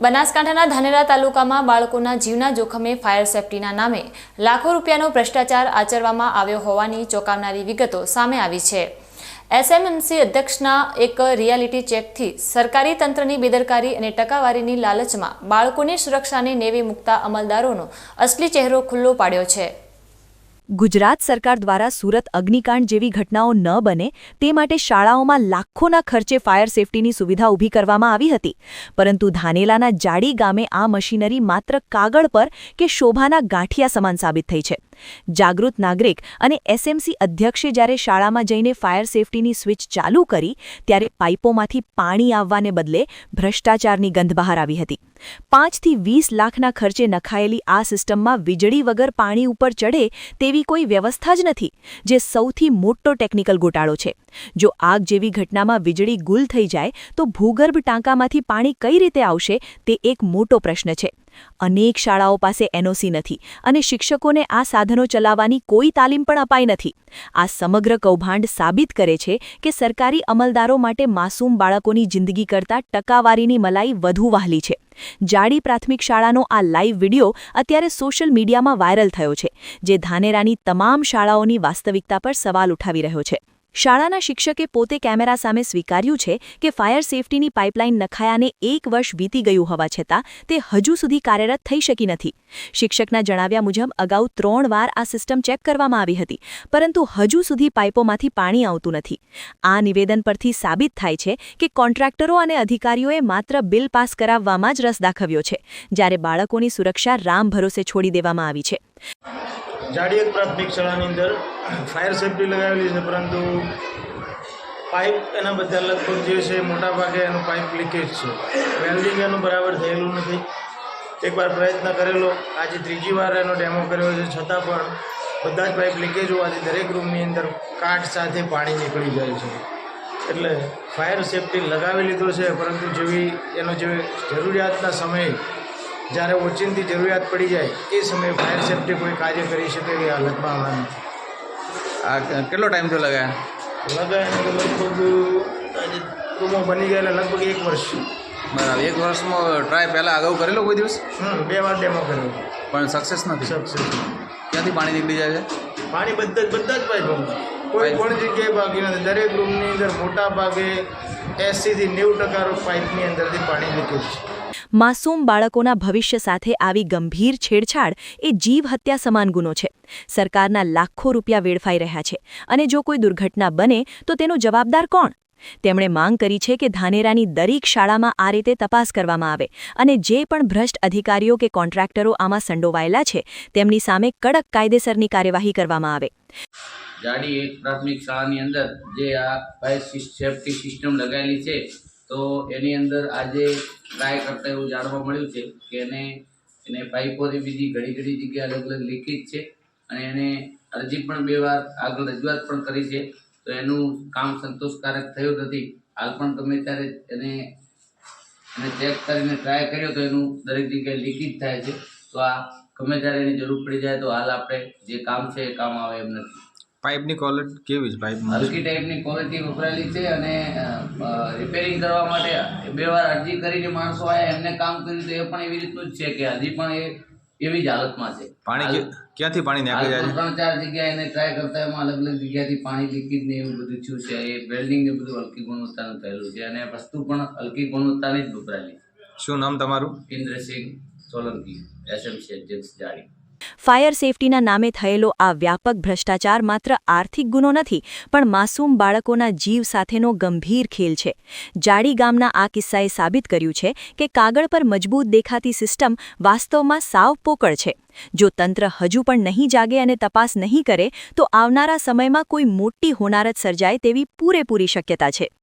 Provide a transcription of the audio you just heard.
બનાસકાંઠાના ધાનેરા તાલુકામાં બાળકોના જીવના જોખમે ફાયર સેફટીના નામે લાખો રૂપિયાનો ભ્રષ્ટાચાર આચરવામાં આવ્યો હોવાની ચોંકાવનારી વિગતો સામે આવી છે। એસએમએમસી અધ્યક્ષના એક રિયાલિટી ચેકથી સરકારી તંત્રની બેદરકારી અને ટકાવારીની લાલચમાં બાળકોની સુરક્ષાને નેવે મૂકતા અમલદારોનો અસલી ચહેરો ખુલ્લો પાડ્યો છે। ગુજરાત સરકાર દ્વારા સુરત અગ્નિકાંડ જેવી ઘટનાઓ ન બને તે માટે શાળાઓમાં લાખોના ખર્ચે ફાયર સેફટીની સુવિધા ઊભી કરવામાં આવી હતી, પરંતુ ધાનેલાના જાડી ગામે આ મશીનરી માત્ર કાગળ પર કે શોભાના ગાંઠિયા સમાન સાબિત થઈ છે। જાગૃત નાગરિક અને એસએમસી અધ્યક્ષે જ્યારે શાળામાં જઈને ફાયર સેફટીની સ્વિચ ચાલુ કરી ત્યારે પાઇપોમાંથી પાણી આવવાને બદલે ભ્રષ્ટાચારની ગંધ બહાર આવી હતી। 5 થી 20 લાખના ખર્ચે નખાયેલી આ સિસ્ટમમાં વીજળી વગર પાણી ઉપર ચડે તેવી કોઈ વ્યવસ્થા જ નથી, જે સૌથી મોટો ટેકનિકલ ગોટાળો છે। જો આગ જેવી ઘટનામાં વીજળી ગુલ થઈ જાય તો ભૂગર્ભ ટાંકામાંથી પાણી કઈ રીતે આવશે તે એક મોટો પ્રશ્ન છે। અનેક શાળાઓ પાસે એનઓસી નથી અને શિક્ષકોને આ સાધનો ચલાવવાની કોઈ તાલીમ પણ અપાઈ નથી। આ સમગ્ર કૌભાંડ સાબિત કરે છે કે સરકારી અમલદારો માટે માસૂમ બાળકોની જિંદગી કરતાં ટકાવારીની મલાઈ વધુ વહાલી છે। જાડી પ્રાથમિક શાળાનો આ લાઈવ વિડિયો અત્યારે સોશિયલ મીડિયામાં વાયરલ થયો છે, જે ધાનેરાની તમામ શાળાઓની વાસ્તવિકતા પર સવાલ ઉઠાવી રહ્યો છે। શાળાના શિક્ષકે પોતે કેમેરા સામે સ્વીકાર્યું છે કે ફાયર સેફટીની પાઇપલાઇન નખાયાને 1 વર્ષ વીતી ગયું હોવા છતાં તે હજુ સુધી કાર્યરત થઈ શકી નથી। શિક્ષકના જણાવ્યા મુજબ અગાઉ 3 વાર આ સિસ્ટમ ચેક કરવામાં આવી હતી, પરંતુ હજુ સુધી પાઇપોમાંથી પાણી આવતું નથી। આ નિવેદન પરથી સાબિત થાય છે કે કોન્ટ્રાક્ટરો અને અધિકારીઓએ માત્ર બિલ પાસ કરાવવામાં જ રસ દાખવ્યો છે, જ્યારે બાળકોની સુરક્ષા રામ ભરોસે છોડી દેવામાં આવી છે। જાડી એક પ્રાથમિક શાળાની અંદર ફાયર સેફટી લગાવેલી છે, પરંતુ પાઇપ એના બધા લગભગ જે છે મોટા ભાગે એનું પાઇપ લીકેજ છે। વેલ્ડિંગ એનું બરાબર થયેલું નથી। એકવાર પ્રયત્ન કરેલો, આજે 3જી વાર એનો ડેમો કર્યો છે, છતાં પણ બધા જ પાઇપ લીકેજ હોવાથી દરેક રૂમની અંદર કાટ સાથે પાણી નીકળી જાય છે। એટલે ફાયર સેફટી લગાવેલી તો છે, પરંતુ જે જરૂરિયાતના સમયે જ્યારે ઓચિંતી જરૂરિયાત પડી જાય એ સમયે ફાયર સેફટી કોઈ કાર્ય કરી શકે એવી હાલતમાં આવવાની નથી। આ કેટલો ટાઈમ થયો લગાવ્યા તો લગભગ રૂમો બની ગયેલા લગભગ 1 વર્ષ। બરાબર, 1 વર્ષમાં ટ્રાય પહેલાં અગાઉ કરેલો કોઈ દિવસ? 2 વાર ડેમો કર્યો, પણ સક્સેસ નથી। ક્યાંથી પાણી નીકળી જાય છે? પાણી બધા જ પાઇપોમાં, કોઈ પણ જગ્યાએ બાકી નથી। દરેક રૂમની અંદર મોટા ભાગે 80 થી 90% પાઇપની અંદરથી પાણી લીકેજ છે। માસૂમ બાળકોના ભવિષ્ય સાથે આવી ગંભીર છેડછાડ એ જીવ હત્યા સમાન ગુનો છે। સરકારના લાખો રૂપિયા વેડફાઈ રહ્યા છે, અને જો કોઈ દુર્ઘટના બને તો તેનો જવાબદાર કોણ? તેમણે માંગ કરી છે કે ધાનેરાની દરેક શાળામાં આ રીતે તપાસ કરવામાં આવે અને જે પણ ભ્રષ્ટ અધિકારીઓ કે કોન્ટ્રાક્ટરો આમાં સંડોવાયેલા છે તેમની સામે કડક કાયદેસરની કાર્યવાહી કરવામાં આવે। જાડી એક પ્રાથમિક શાળાની અંદર જે આ ફાયર સેફટી સિસ્ટમ લગાવેલી છે, તો એની અંદર આજે ટ્રાય કરતાં એવું જાણવા મળ્યું છે કે એને પાઇપોની બીજી ઘણી જગ્યાએ અલગ અલગ લીકેજ છે, અને એને અરજી પણ 2 વાર આગળ રજૂઆત પણ કરી છે, તો એનું કામ સંતોષકારક થયું નથી। હાલ પણ ગમે ત્યારે એને ચેક કરીને ટ્રાય કર્યો તો એનું દરેક જગ્યાએ લીકેજ થાય છે। તો આ ગમે ત્યારે એની જરૂર પડી જાય તો હાલ આપણે જે કામ છે એ કામ આવે એમ નથી। પાઇપની ક્વોલિટી કેવી છે? પાઇપમાં હલકી ટાઈપની ક્વોલિટી વપરાયેલી છે, અને રિપેરિંગ કરવા માટે 2 વાર અરજી કરીને માણસો આવ્યા, એમને કામ કર્યું તો એ પણ એવી રીતનું જ છે કે હજી પણ એ એવી જ હાલતમાં છે। પાણી ક્યાંથી પાણી નીકળી જાય છે? 3-4 જગ્યાએ એને ટ્રાય કરતા એમાં અલગ અલગ જગ્યાથી પાણી લીકેજ ને એવું બધું થયું છે। એ વેલ્ડિંગ ને બધું હલકી ગુણવત્તાનું થયેલું છે, અને વસ્તુ પણ હલકી ગુણવત્તાની જ વપરાયેલી છે। શું નામ તમારું? ઇન્દ્રસિંહ સોલંકી, એસએમસી અધ્યક્ષ જાડી। ફાયર સેફટીના નામે થયેલો આ વ્યાપક ભ્રષ્ટાચાર માત્ર આર્થિક ગુનો નથી, પણ માસૂમ બાળકોના જીવ સાથેનો ગંભીર ખેલ છે। જાડી ગામના આ કિસ્સાએ સાબિત કર્યું છે કે કાગળ પર મજબૂત દેખાતી સિસ્ટમ વાસ્તવમાં સાવ પોકળ છે। જો તંત્ર હજુ પણ નહીં જાગે અને તપાસ નહીં કરે તો આવનારા સમયમાં કોઈ મોટી હોનારત સર્જાય તેવી પૂરેપૂરી શક્યતા છે।